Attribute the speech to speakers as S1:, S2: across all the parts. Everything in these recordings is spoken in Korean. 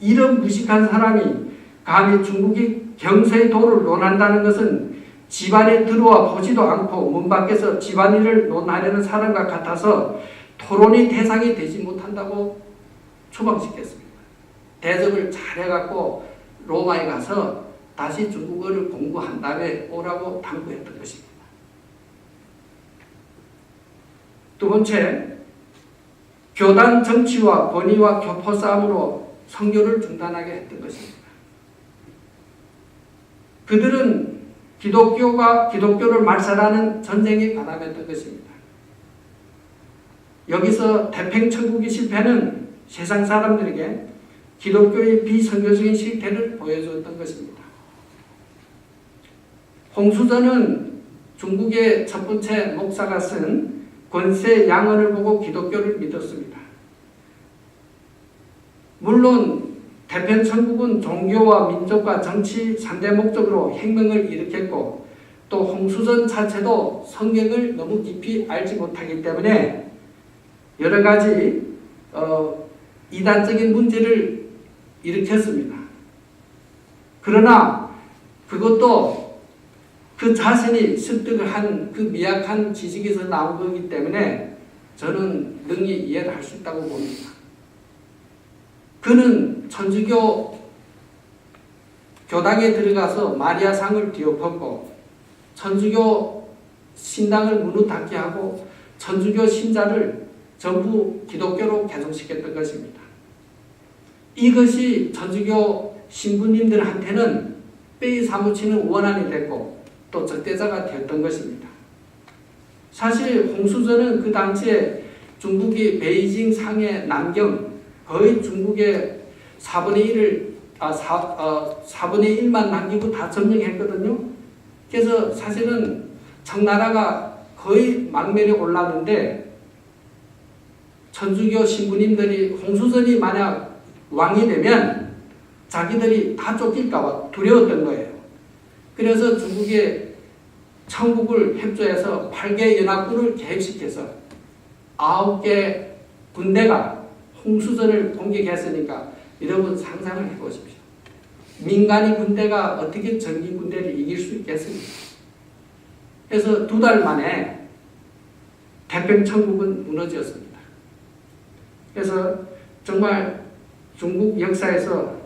S1: 이런 무식한 사람이 감히 중국이 경서의 도를 논한다는 것은 집안에 들어와 보지도 않고 문 밖에서 집안일을 논하려는 사람과 같아서 토론의 대상이 되지 못한다고 추방시켰습니다. 대접을 잘해갖고 로마에 가서 다시 중국어를 공부한 다음에 오라고 당부했던 것입니다. 두 번째, 교단 정치와 권위와 교포 싸움으로 선교를 중단하게 했던 것입니다. 그들은 기독교를 말살하는 전쟁에 가담했던 것입니다. 여기서 태평천국의 실패는 세상 사람들에게 기독교의 비선교적인 실태를 보여주었던 것입니다. 홍수전은 중국의 첫 번째 목사가 쓴 권세 양언을 보고 기독교를 믿었습니다. 물론 태평천국은 종교와 민족과 정치 3대 목적으로 혁명을 일으켰고 또 홍수전 자체도 성경을 너무 깊이 알지 못하기 때문에 여러 가지 이단적인 문제를 일으켰습니다. 그러나 그것도 그 자신이 습득을 한 그 미약한 지식에서 나온 거기 때문에 저는 능히 이해를 할 수 있다고 봅니다. 그는 천주교 교당에 들어가서 마리아상을 뒤엎었고 천주교 신당을 문을 닫게 하고 천주교 신자를 전부 기독교로 개종시켰던 것입니다. 이것이 천주교 신부님들한테는 빼이 사무치는 원한이 됐고 또 적대자가 되었던 것입니다. 사실 홍수전은 그 당시에 중국이 베이징, 상해, 남경 거의 중국의 4분의 1만 남기고 다 점령했거든요. 그래서 사실은 청나라가 거의 망멸에 올랐는데 천주교 신부님들이 홍수전이 만약 왕이 되면 자기들이 다 쫓길까 두려웠던 거예요. 그래서 중국의 청국을 협조해서 8개 연합군을 개입시켜서 9개 군대가 홍수전을 공격했으니까 여러분 상상을 해보십시오. 민간인 군대가 어떻게 정기 군대를 이길 수 있겠습니까? 그래서 2달 만에 태평천국은 무너졌습니다. 그래서 정말 중국 역사에서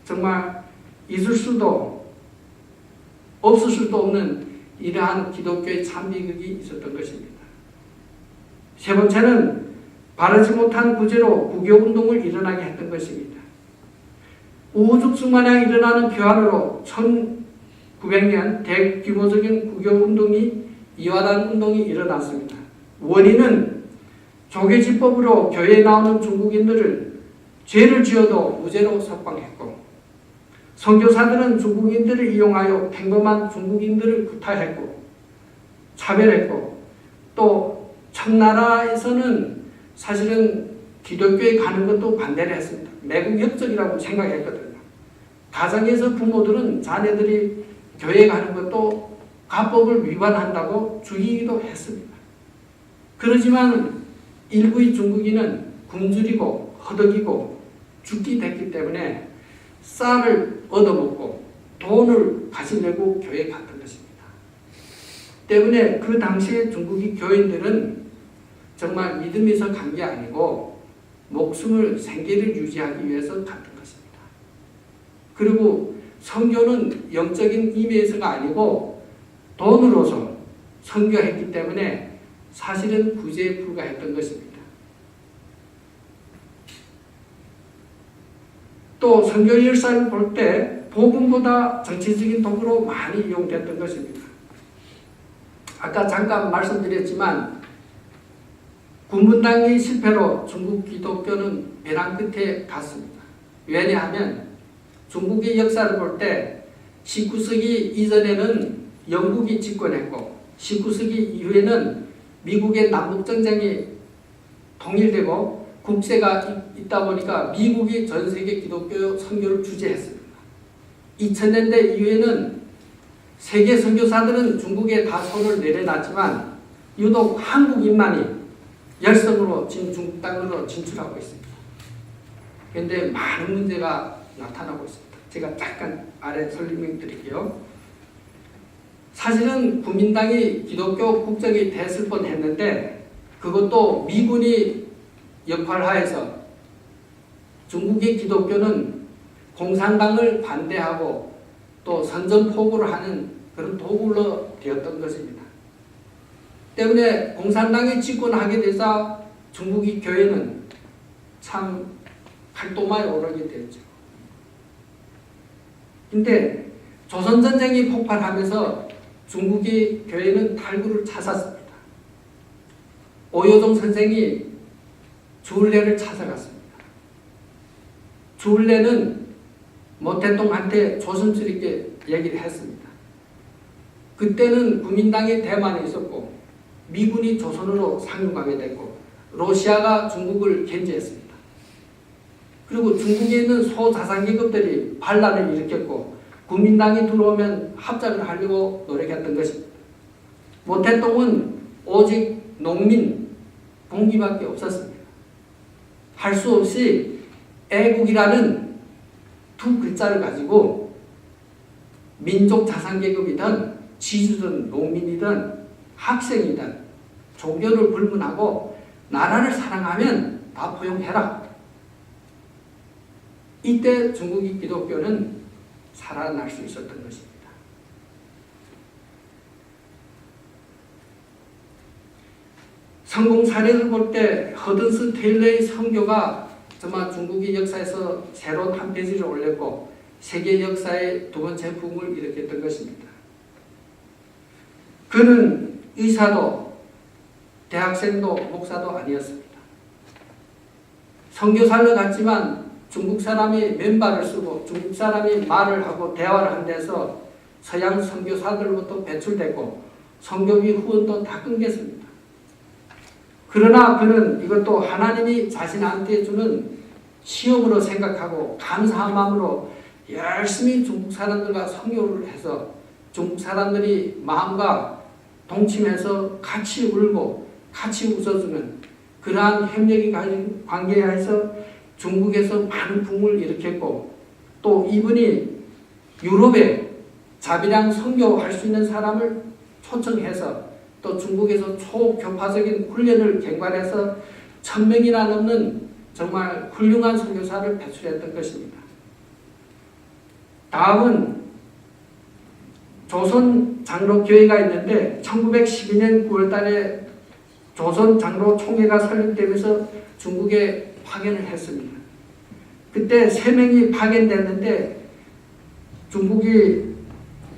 S1: 정말 있을 수도 없을 수도 없는 이러한 기독교의 참비극이 있었던 것입니다. 세 번째는 바르지 못한 구제로 국교운동을 일어나게 했던 것입니다. 우후죽순마냥 일어나는 교환으로 1900년 대규모적인 국교운동이 이화단 운동이 일어났습니다. 원인은 조계지법으로 교회에 나오는 중국인들을 죄를 지어도 무죄로 석방했고 선교사들은 중국인들을 이용하여 평범한 중국인들을 구타했고 차별했고 또 청나라에서는 사실은 기독교에 가는 것도 반대를 했습니다. 매국 역적이라고 생각했거든요. 가정에서 부모들은 자녀들이 교회에 가는 것도 가법을 위반한다고 죽이기도 했습니다. 그렇지만 일부의 중국인은 굶주리고 허덕이고 죽기 됐기 때문에 쌀을 얻어먹고 돈을 가지려고 교회에 갔던 것입니다. 때문에 그 당시에 중국의 교인들은 정말 믿음에서 간 게 아니고 목숨을 생계를 유지하기 위해서 갔던 것입니다. 그리고 선교는 영적인 임의에서가 아니고 돈으로서 선교했기 때문에 사실은 구제에 불과했던 것입니다. 또 선교 일사를 볼 때 복음보다 정치적인 도구로 많이 이용됐던 것입니다. 아까 잠깐 말씀드렸지만 군분당의 실패로 중국 기독교는 벼랑 끝에 갔습니다. 왜냐하면 중국의 역사를 볼 때 19세기 이전에는 영국이 집권했고 19세기 이후에는 미국의 남북전쟁이 통일되고 국세가 있다 보니까 미국이 전 세계 기독교 선교를 주재했습니다. 2000년대 이후에는 세계 선교사들은 중국에 다 손을 내려놨지만 유독 한국인만이 열성으로 지금 중국 땅으로 진출하고 있습니다. 그런데 많은 문제가 나타나고 있습니다. 제가 잠깐 아래 설명드릴게요. 사실은 국민당이 기독교 국적이 됐을 뻔했는데 그것도 미군이 역할하에서 중국의 기독교는 공산당을 반대하고 또 선전포고를 하는 그런 도구로 되었던 것입니다. 때문에 공산당이 집권하게 되자 중국의 교회는 참 팔도마에 오르게 되었죠. 근데 조선전쟁이 폭발하면서 중국의 교회는 탈구를 찾았습니다. 오요종 선생이 주울레를 찾아갔습니다. 주울레는 모택동한테 조심스럽게 얘기를 했습니다. 그때는 국민당이 대만에 있었고 미군이 조선으로 상륙하게 됐고 러시아가 중국을 견제했습니다. 그리고 중국에 있는 소자산계급들이 반란을 일으켰고 국민당이 들어오면 합작을 하려고 노력했던 것입니다. 모택동은 오직 농민, 봉기밖에 없었습니다. 할 수 없이 애국이라는 두 글자를 가지고 민족 자산계급이든 지주든 농민이든 학생이든 종교를 불문하고 나라를 사랑하면 다 포용해라. 이때 중국의 기독교는 살아날 수 있었던 것입니다. 성공 사례를 볼 때 허든스 테일러의 선교가 정말 중국의 역사에서 새로운 한 페이지를 올렸고 세계 역사의 두 번째 붐을 일으켰던 것입니다. 그는 의사도 대학생도 목사도 아니었습니다. 선교사를 갔지만 중국 사람이 맨발을 쓰고 중국 사람이 말을 하고 대화를 한 데서 서양 선교사들부터 배출됐고 선교비 후원도 다 끊겼습니다. 그러나 그는 이것도 하나님이 자신한테 주는 시험으로 생각하고 감사한 마음으로 열심히 중국 사람들과 선교를 해서 중국 사람들이 마음과 동침해서 같이 울고 같이 웃어주는 그러한 협력이 가진 관계에서 중국에서 많은 붐을 일으켰고 또 이분이 유럽에 자비랑 선교할 수 있는 사람을 초청해서 또 중국에서 초교파적인 훈련을 갱관해서 1000명이나 넘는 정말 훌륭한 선교사를 배출했던 것입니다. 다음은 조선장로교회가 있는데 1912년 9월달에 조선장로총회가 설립되면서 중국에 파견을 했습니다. 그때 3명이 파견됐는데 중국이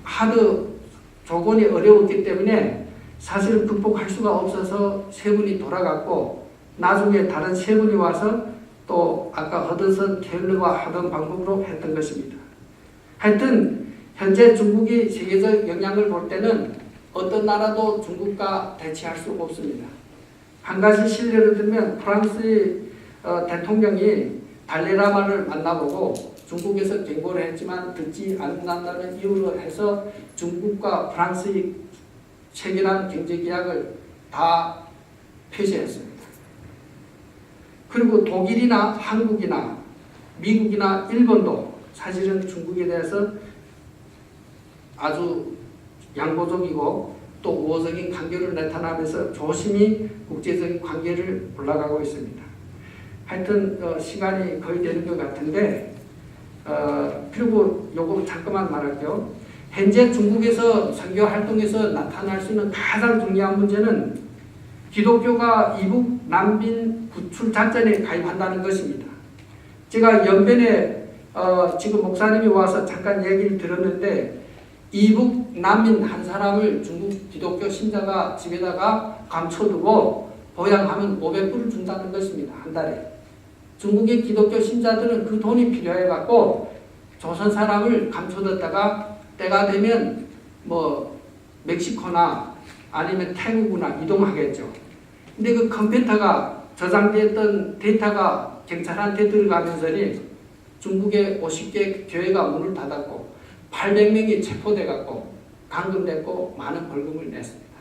S1: 하도 조건이 어려웠기 때문에 사실 극복할 수가 없어서 3분이 돌아갔고 나중에 다른 3분이 와서 또 아까 허든슨 테일러가 하던 방법으로 했던 것입니다. 하여튼 현재 중국이 세계적 영향을 볼 때는 어떤 나라도 중국과 대치할 수 없습니다. 한 가지 실례를 들면 프랑스의 대통령이 달레라마를 만나보고 중국에서 경고를 했지만 듣지 않는다는 이유로 해서 중국과 프랑스의 체결한 경제계약을 다 폐지했습니다. 그리고 독일이나 한국이나 미국이나 일본도 사실은 중국에 대해서 아주 양보적이고 또 우호적인 관계를 나타나면서 조심히 국제적인 관계를 올라가고 있습니다. 하여튼 시간이 거의 되는 것 같은데 그리고 요거 잠깐만 말할게요. 현재 중국에서 선교 활동에서 나타날 수 있는 가장 중요한 문제는 기독교가 이북 난민 구출 작전에 가입한다는 것입니다. 제가 연변에 지금 목사님이 와서 잠깐 얘기를 들었는데 이북 난민 한 사람을 중국 기독교 신자가 집에다가 감춰두고 보양하면 500불을 준다는 것입니다. 한 달에. 중국의 기독교 신자들은 그 돈이 필요해갖고 조선 사람을 감춰뒀다가 때가 되면 뭐 멕시코나 아니면 태국이나 이동하겠죠. 근데 그 컴퓨터가 저장됐던 데이터가 경찰한테 들어가면서는 중국의 50개 교회가 문을 닫았고 800명이 체포돼갖고 감금됐고 많은 벌금을 냈습니다.